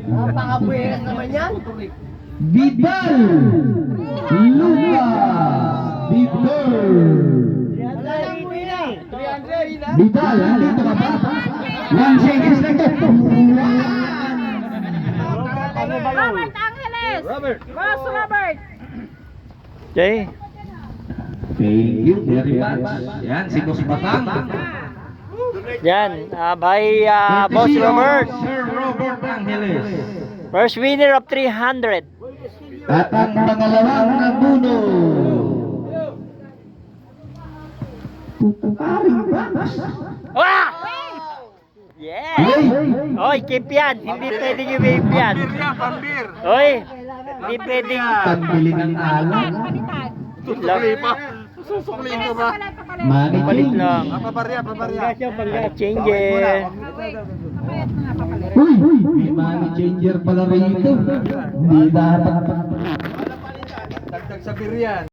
Napakabuenas naman yan. Vidal Lucas Vidal Vidal, nandito ka ba? 1 seconds lang to. Robert Angeles! Boss Robert! Okay. Thank you very much. Yan, si Boss Batang. Yan, by Boss Robert. Sir Robert Angeles. First winner of 300. At ang pangalawang nabuno. Pupukaring Banks. Ah! Yeah! Oy, keep yan. Hindi pwedeng i-vape yan. Oy, hindi pwedeng. Pambili ng alak. Susukliin ko ba? Money Palit change. lang. Pabarya. Changer. Uy, may money changer pala rito. Hindi dapat. Dagdag sa biryan.